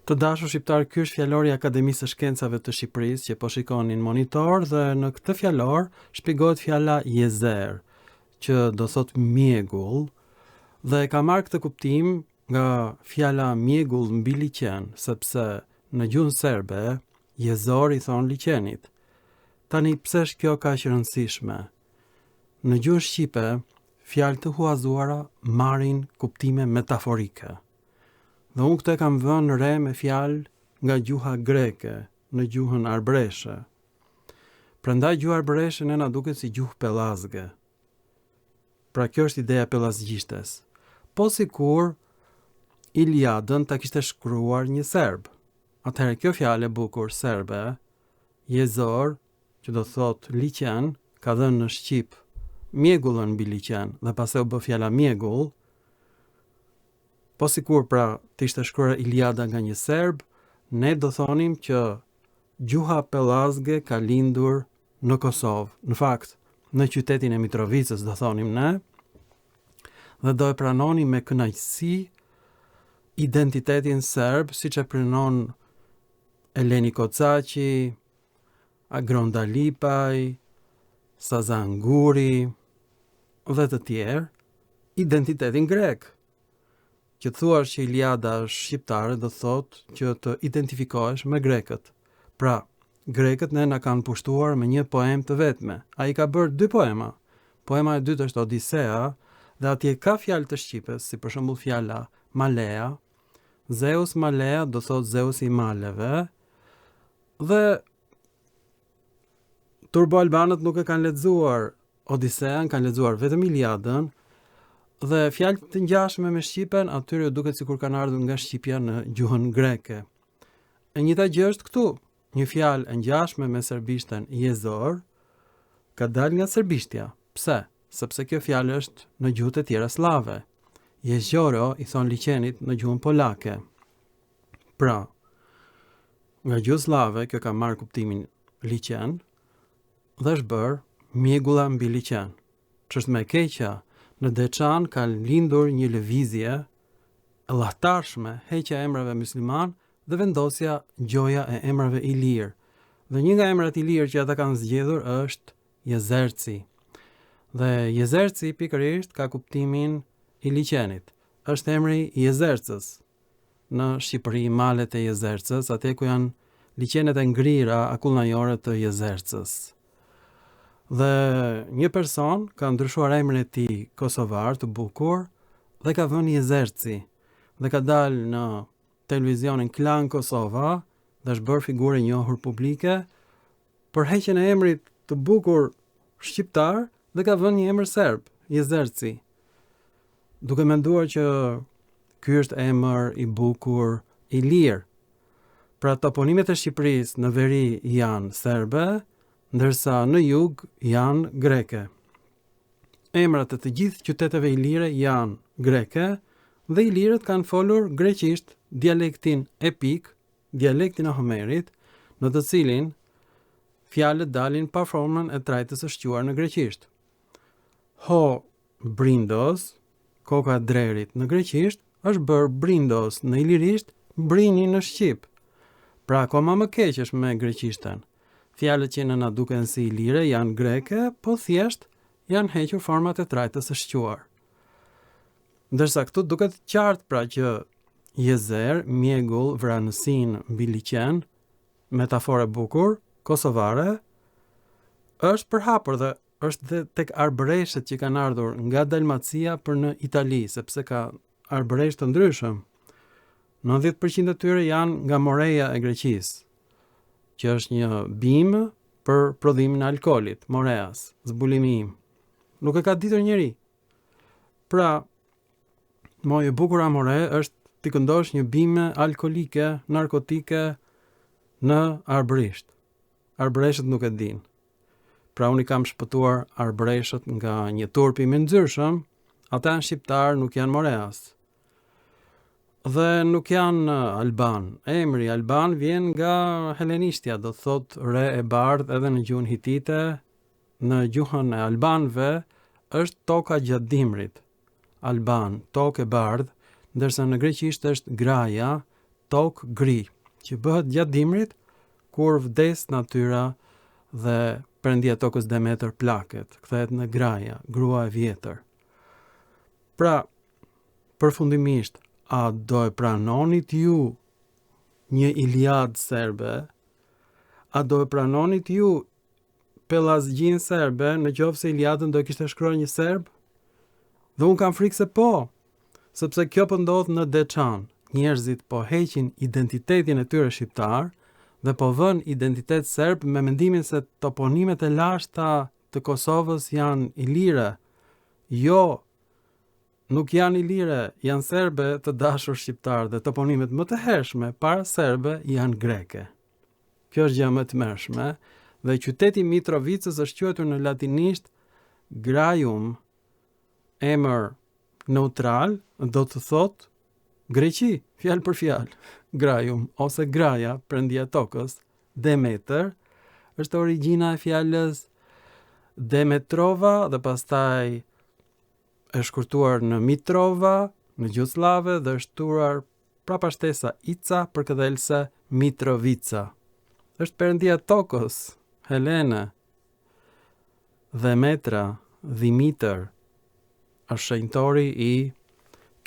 Të dashur shqiptar, ky është fjalori i Akademisë së Shkencave të Shqipërisë që po shikonin monitor dhe në këtë fjalor shpjegohet fjala jezer, që do thot mjegull, dhe ka marrë këtë kuptim nga fjala mjegull mbi liqen, sepse në gjuhën serbe jezor i thon liqenit. Tani pse është kjo kaq e rëndësishme? Në gjuhën shqipe, fjalë të huazuara marrin kuptime metaforike. Dhe unë këtë kam vënë re me fjalë nga gjuha greke, në gjuhën arbëreshe. Prandaj gjuha arbëreshe ne na duket si gjuhë pellazge. Pra kjo është ideja pellazgjishtes. Po sikur Iliadën ta kishte shkruar një serb. Atëherë kjo fjalë e bukur serbe, jezor, që do thot liqen, ka dhënë në shqip mjegullën mbi liqen dhe pastaj u bë fjala mjegull. Po sikur pra të ishte shkruar Iliada nga një serb, ne do thonim që gjuha pellazge ka lindur në Kosovë, në fakt në qytetin e Mitrovicës do thonim ne, dhe do e pranonim me kënaqësi identitetin serb, siç e pranon Eleni Koçaqi, Agronda Lipaj, Sazan Guri dhe të tjerë, identitetin grek. Që thuash që Iliada është shqiptare do thot që të identifikohesh me grekët. Pra, grekët ne na kanë pushtuar me një poem të vetme. Ai ka bërë 2 poema. Poema e dytë është Odisea, dhe atje ka fjalë të shqipes, si për shembull fjala Malea. Zeus Malea do thot Zeusi i maleve. Dhe turbo-albanët nuk e kanë lexuar Odisean, kanë lexuar vetëm Iliadën. Dhe fjalët të ngjashme me shqipen, atyre duket sikur kanë ardhur nga shqipja në gjuhën greke. E njëjta gjë është këtu. Një fjalë e ngjashme me serbishten jezor ka dalë nga serbishtja. Pse? Sepse kjo fjalë është në gjuhët e tjera slave. Jezoro i thon liqenit në gjuhën polake. Pra, nga gjuhë slave kjo ka marrë kuptimin liqen dhe është bërë mjegulla mbi liqen. Ç'është më e keqja? Në Deçan ka lindur një lëvizje e llahtarshme, heqja e emrave musliman dhe vendosja gjoja e emrave ilir. Dhe një nga emrat ilir që ata kanë zgjedhur është Jezerci. Dhe Jezerci pikërisht ka kuptimin i liqenit. Është emri i Jezercës. Në Shqipëri, malet e Jezercës, atë ku janë liqenet e ngrira akullnajore të Jezercës. Dhe një person ka ndryshuar emrin e tij kosovar të bukur dhe ka vënë Jezerci dhe ka dalë në televizionin Klan Kosova dhe është bërë figurë e njohur publike për heqjen e emrit të bukur shqiptar dhe ka vënë një emër serb, Jezerci. Duke menduar që ky është emër i bukur i lirë. Pra toponimet e Shqipërisë në veri janë serbe, ndërsa në jug janë greke. Emrat e të gjithë qyteteve ilire janë greke dhe ilirët kanë folur greqisht dialektin epik, dialektin e Homerit, në të cilin fjalët dalin pa formën e trajtës së shquar në greqisht. Ho brindos, koka e drerit në greqisht, është bërë brindos në ilirisht, brini në shqip. Pra akoma më keq është me greqishten. Fjalët që na duken si ilire janë greke, po thjesht janë hequr format e trajtës së shquar. Ndërsa këtu duket qartë pra që jezer, mjegull, vranësin mbi liqen, metafore bukur, kosovare, është përhapur dhe është dhe tek arbëreshet që kanë ardhur nga Dalmacia për në Itali, sepse ka arbëresh të ndryshëm. 90% e tyre janë nga Moreja e Greqisë, që është një bimë për prodhimin e alkoolit, moreas, zbulimi im. Nuk e ka ditur njeri. Pra, moje bukur amore është t'i këndosh një bime alkoolike, narkotike në arbërisht. Arbëreshet nuk e din. Pra, unë i kam shpëtuar arbëreshet nga një turp i menxyrshëm, ata janë shqiptar, nuk janë moreas. Dhe nuk janë alban. Emri alban vjen nga helenishtja, do thot re e bardh edhe në gjuhën hitite, në gjuhën e albanëve është toka gjatë dimrit. Alban, tokë e bardh, ndërsa në greqisht është graja, tokë gri, që bëhet gjatë dimrit kur vdes natyra dhe Perëndia e tokës Demeter plaket, kthehet në graja, grua e vjetër. Pra, përfundimisht, a do e pranonit ju një Iliad serbe? A do e pranonit ju Pelazgjin serbe në qoftë se Iliadën do e kishte shkruar një serb? Dhe unë kam frikë se po, sepse kjo po ndodh në Deçan. Njerëzit po heqin identitetin e tyre shqiptar dhe po vën identitet serb me mendimin se toponimet e lashta të Kosovës janë ilire. Jo, nuk janë ilire, janë serbe të dashur shqiptar dhe toponimet më të hershme para serbe janë greke. Kjo është gjë më e tmerrshme dhe qyteti Mitrovicës është quajtur në latinisht Graium, emër neutral, do të thotë Greqi, fjalë për fjalë. Graium ose graja, Perëndia e tokës, Demeter, është origjina e fjalës Demetrova dhe pastaj e shkurtuar në Mitrova, në gjuhë slave dhe është shtuar prapashtesa Ica përkëdhelse Mitrovica. Është Perëndia e tokës, Helene, Demetra, Dimiter, është shenjtori i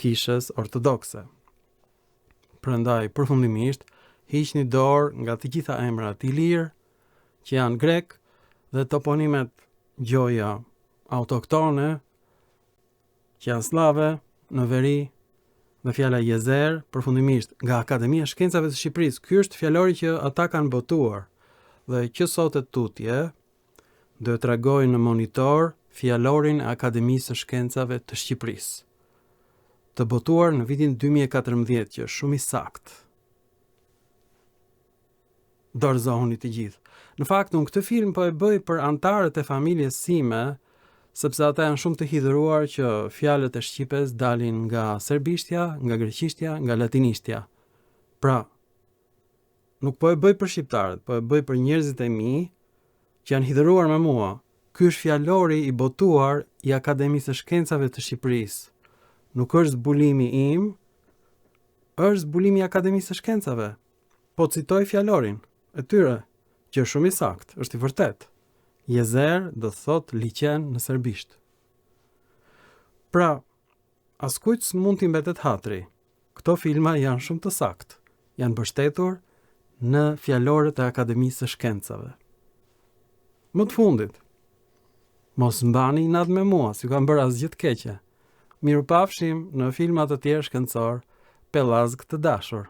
kishës ortodokse. Prandaj, përfundimisht, hiqni dorë nga të gjitha emrat ilir, që janë grek, dhe toponimet gjoja autoktone, që janë slave, në veri, dhe fjala Jezer, përfundimisht, nga Akademia e Shkencave të Shqipërisë. Ky është fjalori që ata kanë botuar, dhe që sot e tutje, do të tregoj në monitor fjalorin e Akademisë së Shkencave të Shqipërisë, të botuar në vitin 2014, që është shumë i saktë. Dorëzohuni të gjithë. Në fakt, unë këtë film po e bëj për antarët e familjes sime, sepse ata janë shumë të hidhëruar që fjalët e shqipes dalin nga serbishtja, nga greqishtja, nga latinishtja. Pra, nuk po e bëj për shqiptarët, po e bëj për njerëzit e mi që janë hidhëruar me mua. Ky është fjalori i botuar i Akademisë së Shkencave të Shqipërisë. Nuk është zbulimi im, është zbulimi i Akademisë së Shkencave. Po citoj fjalorin e tyre, që është shumë i saktë, është i vërtet. Jezer do thot liqen në serbisht. Pra, askujt s'mund t'i mbetet hatri. Këto filma janë shumë të saktë, janë mbështetur në fjalorët e Akademisë së Shkencave. Më të fundit, mos mbani inat me mua, si kam bërë asgjë të keqe. Mirupafshim në filma të tjerë shkencor, Pellazg të dashur.